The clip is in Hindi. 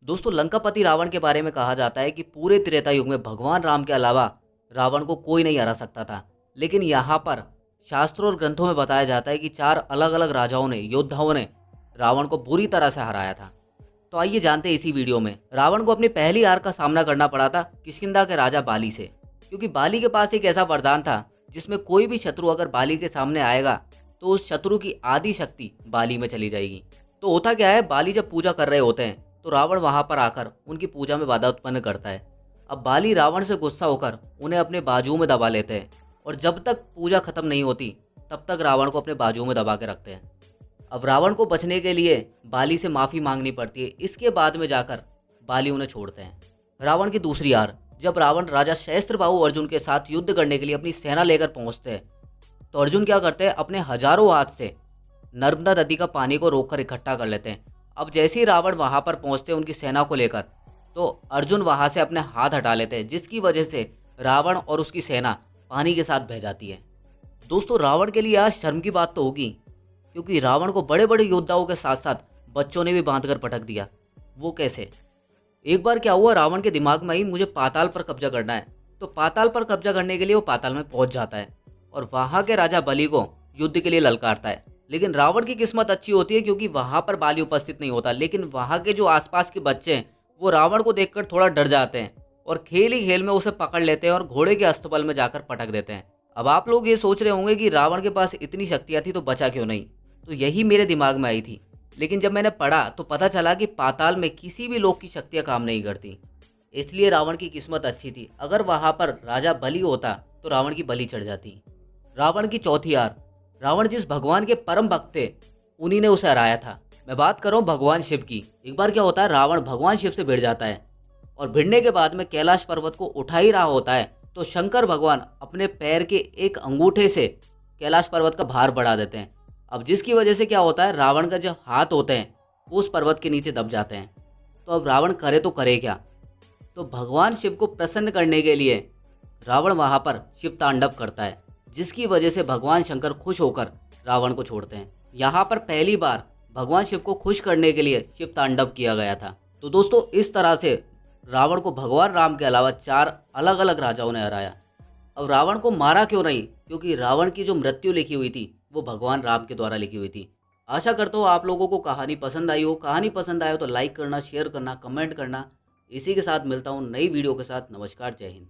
दोस्तों लंकापति रावण के बारे में कहा जाता है कि पूरे त्रेता युग में भगवान राम के अलावा रावण को कोई नहीं हरा सकता था। लेकिन यहाँ पर शास्त्रों और ग्रंथों में बताया जाता है कि चार अलग अलग राजाओं ने, योद्धाओं ने रावण को बुरी तरह से हराया था। तो आइए जानते हैं इसी वीडियो में। रावण को अपनी पहली हार का सामना करना पड़ा था किष्किंधा के राजा बाली से, क्योंकि बाली के पास एक ऐसा वरदान था जिसमें कोई भी शत्रु अगर बाली के सामने आएगा तो उस शत्रु की आधी शक्ति बाली में चली जाएगी। तो होता क्या है, बाली जब पूजा कर रहे होते हैं तो रावण वहां पर आकर उनकी पूजा में बाधा उत्पन्न करता है। अब बाली रावण से गुस्सा होकर उन्हें अपने बाजुओं में दबा लेते हैं और जब तक पूजा खत्म नहीं होती तब तक रावण को अपने बाजुओं में दबा के रखते हैं। अब रावण को बचने के लिए बाली से माफ़ी मांगनी पड़ती है। इसके बाद में जाकर बाली उन्हें छोड़ते हैं। रावण की दूसरी हार, जब रावण राजा सहस्त्रबाहु अर्जुन के साथ युद्ध करने के लिए अपनी सेना लेकर पहुंचते हैं तो अर्जुन क्या करते हैं, अपने हजारों हाथ से नर्मदा नदी का पानी को रोककर इकट्ठा कर लेते हैं। अब जैसे ही रावण वहां पर पहुंचते हैं उनकी सेना को लेकर, तो अर्जुन वहां से अपने हाथ हटा लेते हैं, जिसकी वजह से रावण और उसकी सेना पानी के साथ बह जाती है। दोस्तों रावण के लिए आज शर्म की बात तो होगी, क्योंकि रावण को बड़े बड़े योद्धाओं के साथ साथ बच्चों ने भी बांधकर पटक दिया। वो कैसे? एक बार क्या हुआ, रावण के दिमाग में आई मुझे पाताल पर कब्जा करना है। तो पाताल पर कब्जा करने के लिए वो पाताल में पहुंच जाता है और वहां के राजा बलि को युद्ध के लिए ललकारता है। लेकिन रावण की किस्मत अच्छी होती है क्योंकि वहां पर बाली उपस्थित नहीं होता। लेकिन वहां के जो आसपास के बच्चे हैं वो रावण को देखकर थोड़ा डर जाते हैं और खेल ही खेल में उसे पकड़ लेते हैं और घोड़े के अस्तबल में जाकर पटक देते हैं। अब आप लोग ये सोच रहे होंगे कि रावण के पास इतनी शक्तियां थी तो बचा क्यों नहीं? तो यही मेरे दिमाग में आई थी। लेकिन जब मैंने पढ़ा तो पता चला कि पाताल में किसी भी लोग की शक्तियां काम नहीं करती। इसलिए रावण की किस्मत अच्छी थी। अगर वहां पर राजा बलि होता तो रावण की बलि चढ़ जाती। रावण की चौथी हार, रावण जिस भगवान के परम भक्त थे उन्हीं ने उसे हराया था। मैं बात कर रहा हूँ भगवान शिव की। एक बार क्या होता है, रावण भगवान शिव से भिड़ जाता है और भिड़ने के बाद में कैलाश पर्वत को उठा ही रहा होता है तो शंकर भगवान अपने पैर के एक अंगूठे से कैलाश पर्वत का भार बढ़ा देते हैं। अब जिसकी वजह से क्या होता है, रावण का जो हाथ होते हैं वो उस पर्वत के नीचे दब जाते हैं। तो अब रावण करे तो करे क्या? तो भगवान शिव को प्रसन्न करने के लिए रावण वहां पर शिव तांडव करता है, जिसकी वजह से भगवान शंकर खुश होकर रावण को छोड़ते हैं। यहाँ पर पहली बार भगवान शिव को खुश करने के लिए शिव तांडव किया गया था। तो दोस्तों इस तरह से रावण को भगवान राम के अलावा चार अलग अलग राजाओं ने हराया। अब रावण को मारा क्यों नहीं? क्योंकि रावण की जो मृत्यु लिखी हुई थी वो भगवान राम के द्वारा लिखी हुई थी। आशा करता हूँ आप लोगों को कहानी पसंद आई हो। कहानी पसंद आए हो तो लाइक करना, शेयर करना, कमेंट करना। इसी के साथ मिलता हूँ नई वीडियो के साथ। नमस्कार, जय हिंद।